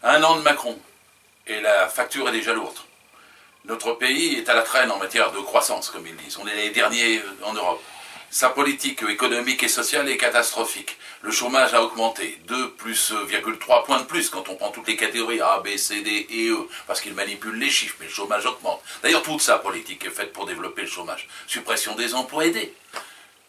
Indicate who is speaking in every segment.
Speaker 1: Un an de Macron, et la facture est déjà lourde. Notre pays est à la traîne en matière de croissance, comme ils disent. On est les derniers en Europe. Sa politique économique et sociale est catastrophique. Le chômage a augmenté, 2,3 points de plus quand on prend toutes les catégories A, B, C, D et E, parce qu'il manipule les chiffres, mais le chômage augmente. D'ailleurs, toute sa politique est faite pour développer le chômage. Suppression des emplois aidés.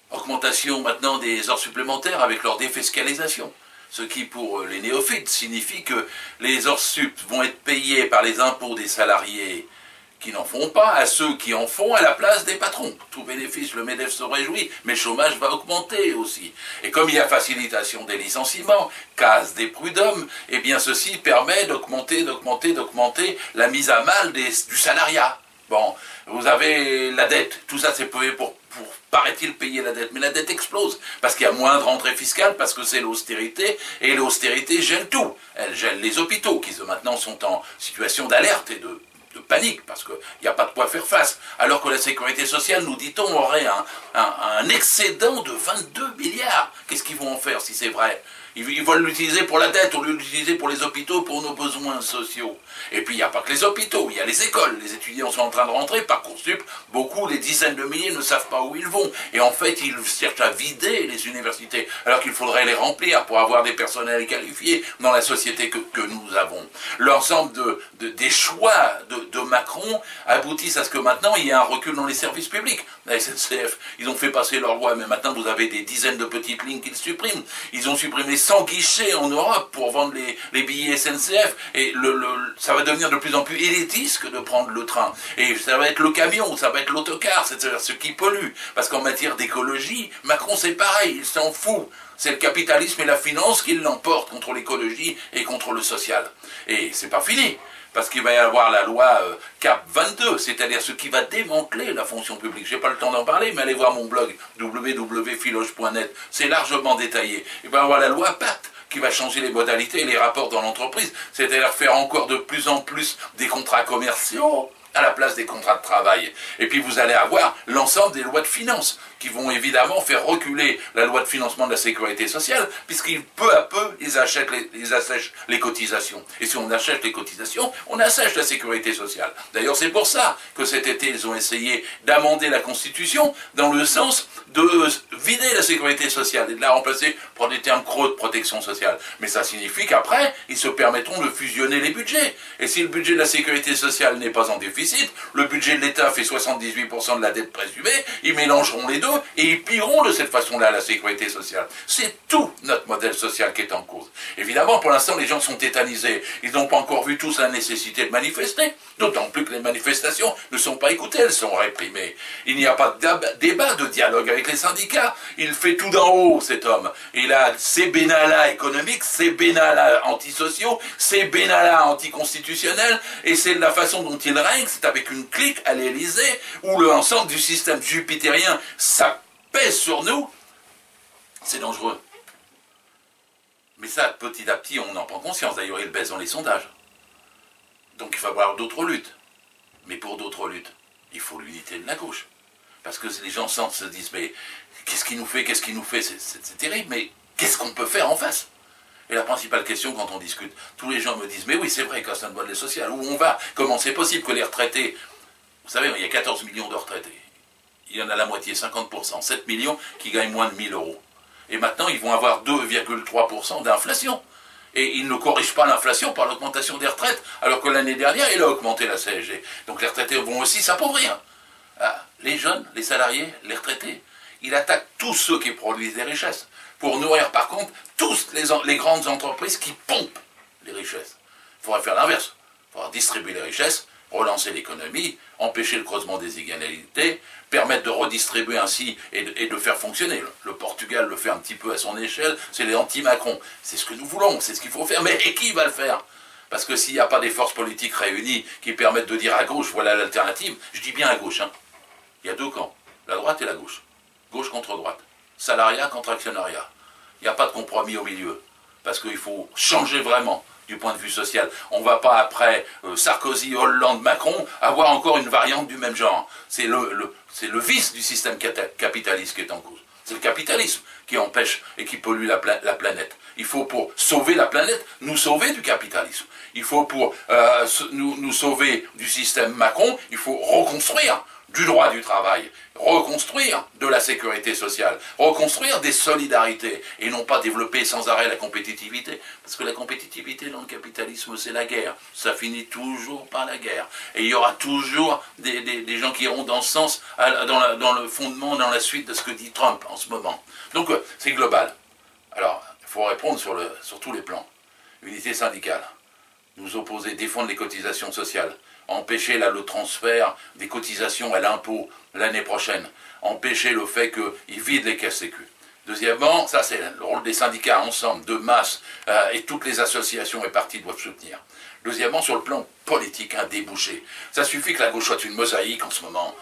Speaker 1: Augmentation maintenant des heures supplémentaires avec leur défiscalisation. Ce qui, pour les néophytes, signifie que les heures sup vont être payées par les impôts des salariés qui n'en font pas, à ceux qui en font à la place des patrons. Tout bénéfice, le MEDEF se réjouit, mais le chômage va augmenter aussi. Et comme il y a facilitation des licenciements, casse des prud'hommes, eh bien ceci permet d'augmenter la mise à mal du salariat. Bon, vous avez la dette, tout ça c'est pour paraît-il, payer la dette. Mais la dette explose, parce qu'il y a moins de rentrée fiscale, parce que c'est l'austérité, et l'austérité gèle tout. Elle gèle les hôpitaux, qui maintenant sont en situation d'alerte et de panique, parce qu'il n'y a pas de quoi faire face. Alors que la sécurité sociale, nous dit-on, aurait un excédent de 22 milliards. Qu'est-ce qu'ils vont en faire si c'est vrai ? Ils veulent l'utiliser pour la dette, au lieu de l'utiliser pour les hôpitaux, pour nos besoins sociaux. Et puis il n'y a pas que les hôpitaux, il y a les écoles. Les étudiants sont en train de rentrer, Parcoursup, beaucoup, des dizaines de milliers, ne savent pas où ils vont. Et en fait, ils cherchent à vider les universités, alors qu'il faudrait les remplir pour avoir des personnels qualifiés dans la société que nous avons. L'ensemble des choix de Macron aboutissent à ce que maintenant, il y ait un recul dans les services publics. La SNCF, ils ont fait passer leur loi, mais maintenant, vous avez des dizaines de petites lignes qu'ils suppriment. Ils ont supprimé 100 guichets en Europe pour vendre les billets SNCF, et ça va devenir de plus en plus élitiste que de prendre le train. Et ça va être le camion, ça va être l'autocar, c'est-à-dire ce qui pollue. Parce qu'en matière d'écologie, Macron c'est pareil, il s'en fout. C'est le capitalisme et la finance qui l'emportent contre l'écologie et contre le social. Et c'est pas fini, parce qu'il va y avoir la loi CAP 22, c'est-à-dire ce qui va démanteler la fonction publique. J'ai pas le temps d'en parler, mais allez voir mon blog www.philoge.net, c'est largement détaillé. Il va y avoir la loi PACTE, qui va changer les modalités et les rapports dans l'entreprise, c'est-à-dire faire encore de plus en plus des contrats commerciaux à la place des contrats de travail. Et puis vous allez avoir l'ensemble des lois de finances qui vont évidemment faire reculer la loi de financement de la sécurité sociale, puisqu'ils peu à peu ils assèchent les cotisations. Et si on achète les cotisations, on assèche la sécurité sociale. D'ailleurs c'est pour ça que cet été ils ont essayé d'amender la Constitution dans le sens de vider la sécurité sociale et de la remplacer par des termes creux de protection sociale. Mais ça signifie qu'après, ils se permettront de fusionner les budgets. Et si le budget de la sécurité sociale n'est pas en déficit, le budget de l'État fait 78% de la dette présumée, ils mélangeront les deux et ils pilleront de cette façon-là la sécurité sociale. C'est tout notre modèle social qui est en cause. Évidemment, pour l'instant, les gens sont tétanisés. Ils n'ont pas encore vu tous la nécessité de manifester, d'autant plus que les manifestations ne sont pas écoutées, elles sont réprimées. Il n'y a pas de débat, de dialogue avec les syndicats. Il fait tout d'en haut, cet homme. Il a ses bénalas économiques, ses bénalas antisociaux, ses bénalas anticonstitutionnels, et c'est la façon dont il règne, c'est avec une clique à l'Élysée, où l'ensemble du système jupitérien, ça pèse sur nous. C'est dangereux. Mais ça, petit à petit, on en prend conscience. D'ailleurs, il baisse dans les sondages. Donc il va y avoir d'autres luttes. Mais pour d'autres luttes, il faut l'unité de la gauche. Parce que les gens se disent, mais qu'est-ce qu'il nous fait, c'est terrible, mais qu'est-ce qu'on peut faire en face? Et la principale question quand on discute, tous les gens me disent, mais oui, c'est vrai, quand c'est un modèle social, où on va? Comment c'est possible que les retraités, vous savez, il y a 14 millions de retraités. Il y en a la moitié, 50%, 7 millions qui gagnent moins de 1000 euros. Et maintenant, ils vont avoir 2,3% d'inflation. Et ils ne corrigent pas l'inflation par l'augmentation des retraites, alors que l'année dernière, il a augmenté la CSG. Donc les retraités vont aussi s'appauvrir. Ah, les jeunes, les salariés, les retraités, il attaque tous ceux qui produisent des richesses, pour nourrir par contre tous les grandes entreprises qui pompent les richesses. Il faudrait faire l'inverse. Il faudra distribuer les richesses, relancer l'économie, empêcher le creusement des inégalités, permettre de redistribuer ainsi et de faire fonctionner. Le Portugal le fait un petit peu à son échelle, c'est les anti-Macron. C'est ce que nous voulons, c'est ce qu'il faut faire. Mais et qui va le faire? Parce que s'il n'y a pas des forces politiques réunies qui permettent de dire à gauche, voilà l'alternative, je dis bien à gauche, hein. Il y a deux camps, la droite et la gauche. Gauche contre droite. Salariat contre actionnariat. Il n'y a pas de compromis au milieu. Parce qu'il faut changer vraiment du point de vue social. On ne va pas, après Sarkozy, Hollande, Macron, avoir encore une variante du même genre. C'est le vice du système capitaliste qui est en cause. C'est le capitalisme qui empêchent et qui polluent la planète. Il faut pour sauver la planète, nous sauver du capitalisme. Il faut pour nous sauver du système Macron, il faut reconstruire du droit du travail, reconstruire de la sécurité sociale, reconstruire des solidarités, et non pas développer sans arrêt la compétitivité. Parce que la compétitivité dans le capitalisme, c'est la guerre. Ça finit toujours par la guerre. Et il y aura toujours des gens qui iront dans ce sens, dans le fondement, dans la suite de ce que dit Trump en ce moment. Donc c'est global. Alors, il faut répondre sur tous les plans. Unité syndicale, nous opposer, défendre les cotisations sociales, empêcher le transfert des cotisations à l'impôt l'année prochaine, empêcher le fait qu'ils vident les caisses sécu. Deuxièmement, ça c'est le rôle des syndicats ensemble, de masse, et toutes les associations et partis doivent soutenir. Deuxièmement, sur le plan politique, un débouché. Ça suffit que la gauche soit une mosaïque en ce moment.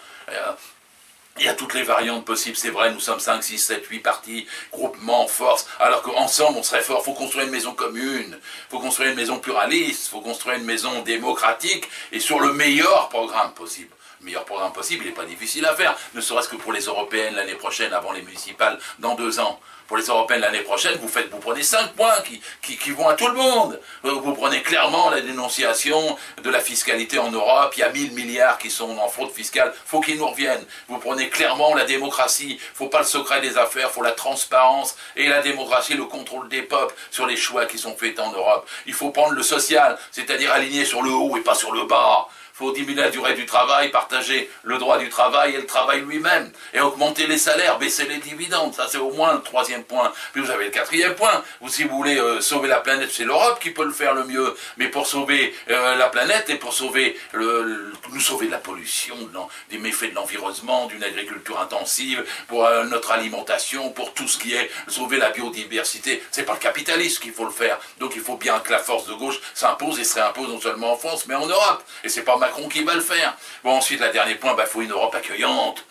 Speaker 1: Il y a toutes les variantes possibles, c'est vrai, nous sommes 5, 6, 7, 8 partis, groupements, forces, alors qu'ensemble on serait fort. Il faut construire une maison commune, il faut construire une maison pluraliste, il faut construire une maison démocratique et sur le meilleur programme possible. Le meilleur programme possible, il n'est pas difficile à faire, ne serait-ce que pour les européennes l'année prochaine, avant les municipales, dans 2 ans. Pour les européennes l'année prochaine, vous prenez 5 points qui vont à tout le monde. Vous prenez clairement la dénonciation de la fiscalité en Europe. Il y a 1000 milliards qui sont en fraude fiscale. Il faut qu'ils nous reviennent. Vous prenez clairement la démocratie. Il ne faut pas le secret des affaires. Il faut la transparence et la démocratie, le contrôle des peuples sur les choix qui sont faits en Europe. Il faut prendre le social, c'est-à-dire aligner sur le haut et pas sur le bas. Il faut diminuer la durée du travail, partager le droit du travail et le travail lui-même, et augmenter les salaires, baisser les dividendes. Ça, c'est au moins le 3e point. Puis vous avez le 4e point. Si vous voulez sauver la planète, c'est l'Europe qui peut le faire le mieux. Mais pour sauver la planète et pour sauver nous sauver de la pollution, des méfaits de l'environnement, d'une agriculture intensive, pour notre alimentation, pour tout ce qui est sauver la biodiversité, c'est pas le capitalisme qu'il faut le faire. Donc il faut bien que la force de gauche s'impose et se réimpose non seulement en France, mais en Europe. Et c'est pas Macron qui va le faire. Bon, ensuite, le dernier point, il faut une Europe accueillante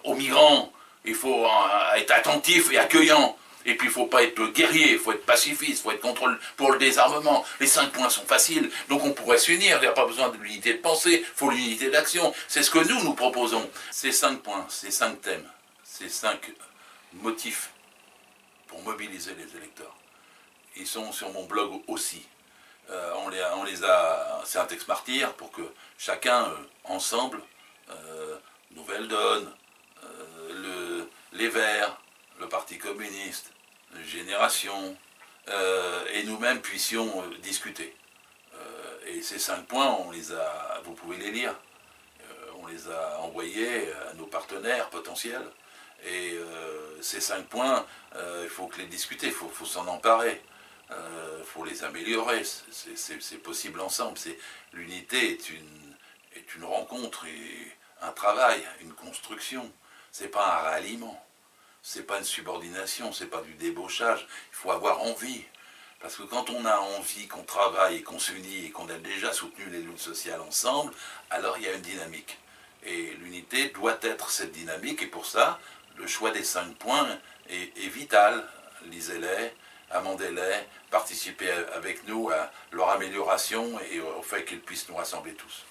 Speaker 1: aux migrants. Il faut être attentif et accueillant. Et puis, il ne faut pas être guerrier, il faut être pacifiste, il faut être pour le désarmement. Les 5 points sont faciles, donc on pourrait s'unir. Il n'y a pas besoin de l'unité de pensée, il faut l'unité d'action. C'est ce que nous proposons. Ces 5 points, ces 5 thèmes, ces 5 motifs pour mobiliser les électeurs, ils sont sur mon blog aussi. On les a, c'est un texte martyr pour que chacun, ensemble, Nouvelle Donne, les Verts, le Parti communiste, Génération, et nous-mêmes puissions discuter. Et ces 5 points, vous pouvez les lire. On les a envoyés à nos partenaires potentiels. Et ces 5 points, il faut que les discuter, il faut s'en emparer. Faut les améliorer, c'est possible ensemble. L'unité est une rencontre et un travail, une construction. C'est pas un ralliement, c'est pas une subordination, c'est pas du débauchage. Il faut avoir envie. Parce que quand on a envie, qu'on travaille et qu'on s'unit et qu'on a déjà soutenu les luttes sociales ensemble, alors il y a une dynamique. Et l'unité doit être cette dynamique, et pour ça, le choix des 5 points est vital. Lisez-les, amendez-les, participez avec nous à leur amélioration et au fait qu'ils puissent nous rassembler tous.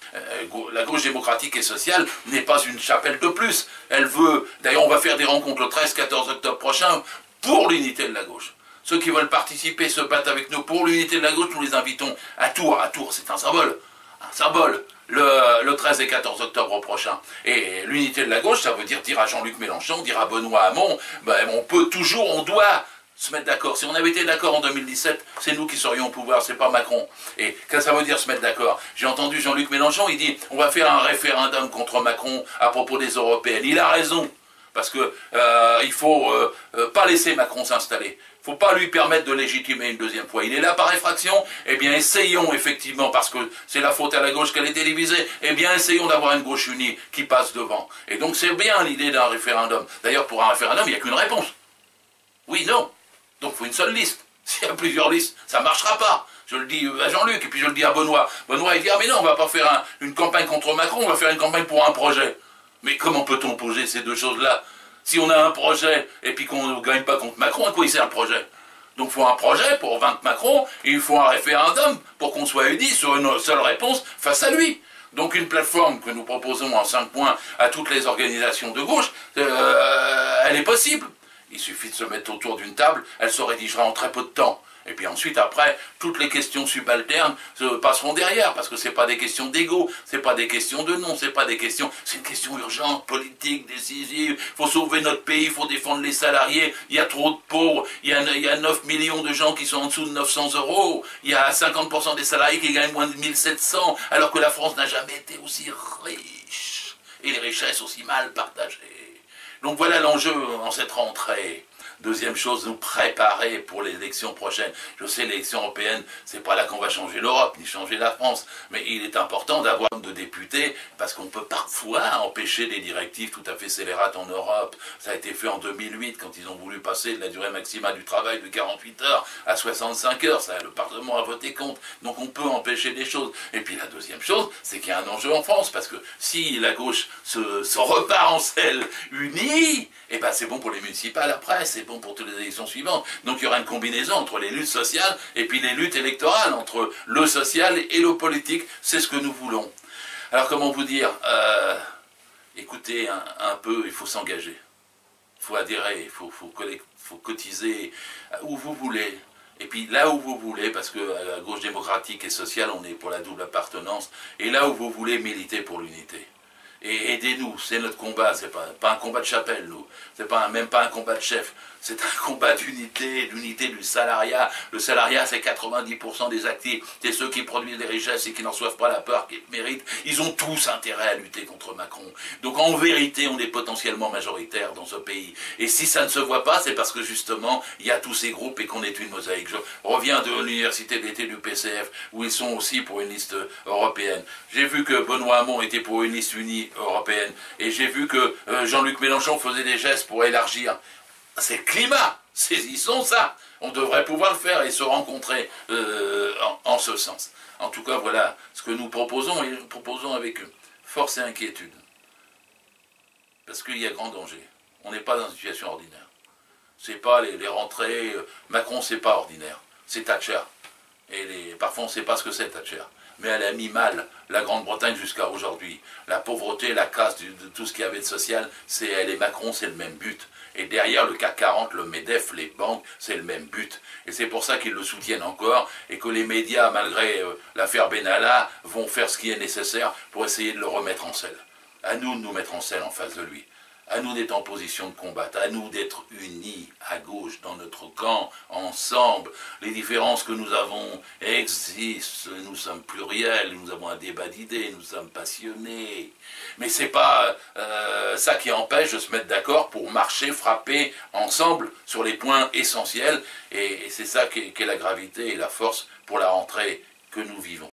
Speaker 1: La gauche démocratique et sociale n'est pas une chapelle de plus. Elle veut, d'ailleurs on va faire des rencontres le 13-14 octobre prochain pour l'unité de la gauche. Ceux qui veulent participer, se battent avec nous pour l'unité de la gauche, nous les invitons à Tours. À Tours, c'est un symbole. Un symbole. Le 13 et 14 octobre prochain. Et l'unité de la gauche, ça veut dire à Jean-Luc Mélenchon, dire à Benoît Hamon, on doit se mettre d'accord. Si on avait été d'accord en 2017, c'est nous qui serions au pouvoir, c'est pas Macron. Et qu'est-ce que ça veut dire se mettre d'accord? J'ai entendu Jean-Luc Mélenchon, il dit on va faire un référendum contre Macron à propos des européennes. Il a raison, parce que il faut pas laisser Macron s'installer. Il ne faut pas lui permettre de légitimer une 2e fois. Il est là par effraction. Eh bien, essayons effectivement, parce que c'est la faute à la gauche qu'elle est télévisée, eh bien, essayons d'avoir une gauche unie qui passe devant. Et donc, c'est bien l'idée d'un référendum. D'ailleurs, pour un référendum, il n'y a qu'une réponse. Oui, non. Donc, il faut une seule liste. S'il y a plusieurs listes, ça ne marchera pas. Je le dis à Jean-Luc, et puis je le dis à Benoît. Benoît, il dit, ah mais non, on ne va pas faire une campagne contre Macron, on va faire une campagne pour un projet. Mais comment peut-on opposer ces deux choses-là? Si on a un projet et puis qu'on ne gagne pas contre Macron, à quoi il sert le projet? Donc il faut un projet pour vaincre Macron, et il faut un référendum pour qu'on soit unis sur une seule réponse face à lui. Donc une plateforme que nous proposons en 5 points à toutes les organisations de gauche, elle est possible. Il suffit de se mettre autour d'une table, elle se rédigera en très peu de temps. Et puis ensuite, après, toutes les questions subalternes se passeront derrière, parce que ce n'est pas des questions d'ego, ce n'est pas des questions de nom, c'est pas des questions, c'est une question urgente, politique, décisive. Il faut sauver notre pays, il faut défendre les salariés. Il y a trop de pauvres, il y a 9 millions de gens qui sont en dessous de 900 euros. Il y a 50% des salariés qui gagnent moins de 1700, alors que la France n'a jamais été aussi riche, et les richesses aussi mal partagées. Donc voilà l'enjeu en cette rentrée. Deuxième chose, nous préparer pour les élections prochaines. Je sais, l'élection européenne, c'est pas là qu'on va changer l'Europe, ni changer la France, mais il est important d'avoir de députés, parce qu'on peut parfois empêcher des directives tout à fait scélérates en Europe. Ça a été fait en 2008, quand ils ont voulu passer de la durée maximale du travail de 48 heures à 65 heures. Ça, le Parlement a voté contre. Donc on peut empêcher des choses. Et puis la deuxième chose, c'est qu'il y a un enjeu en France, parce que si la gauche se repart en selle unie, eh ben c'est bon pour les municipales après, c'est bon pour toutes les élections suivantes. Donc il y aura une combinaison entre les luttes sociales et puis les luttes électorales, entre le social et le politique. C'est ce que nous voulons. Alors comment vous dire, écoutez un peu, il faut s'engager. Il faut adhérer, il faut cotiser où vous voulez. Et puis là où vous voulez, parce que à la gauche démocratique et sociale, on est pour la double appartenance, et là où vous voulez, militer pour l'unité. Et aidez-nous, c'est notre combat, c'est pas un combat de chapelle, nous, c'est même pas un combat de chef, c'est un combat d'unité du salariat. Le salariat, c'est 90% des actifs, c'est ceux qui produisent des richesses et qui n'en reçoivent pas la part qu'ils méritent. Ils ont tous intérêt à lutter contre Macron. Donc en vérité, on est potentiellement majoritaire dans ce pays. Et si ça ne se voit pas, c'est parce que justement, il y a tous ces groupes et qu'on est une mosaïque. Je reviens de l'université d'été du PCF, où ils sont aussi pour une liste européenne. J'ai vu que Benoît Hamon était pour une liste unie européenne. Et j'ai vu que Jean-Luc Mélenchon faisait des gestes pour élargir. C'est le climat, saisissons ça. On devrait pouvoir le faire et se rencontrer en ce sens. En tout cas, voilà ce que nous proposons, et nous proposons avec force et inquiétude. Parce qu'il y a grand danger. On n'est pas dans une situation ordinaire. C'est pas les rentrées. Macron, c'est pas ordinaire. C'est Thatcher. Et parfois, on ne sait pas ce que c'est Thatcher. Mais elle a mis mal la Grande-Bretagne jusqu'à aujourd'hui. La pauvreté, la casse de tout ce qu'il y avait de social, c'est elle et Macron, c'est le même but. Et derrière le CAC 40, le MEDEF, les banques, c'est le même but. Et c'est pour ça qu'ils le soutiennent encore, et que les médias, malgré l'affaire Benalla, vont faire ce qui est nécessaire pour essayer de le remettre en selle. À nous de nous mettre en selle en face de lui. À nous d'être en position de combattre, à nous d'être unis à gauche dans notre camp, ensemble. Les différences que nous avons existent, nous sommes pluriels, nous avons un débat d'idées, nous sommes passionnés. Mais c'est pas ça qui empêche de se mettre d'accord pour marcher, frapper ensemble sur les points essentiels. Et c'est ça qu'est la gravité et la force pour la rentrée que nous vivons.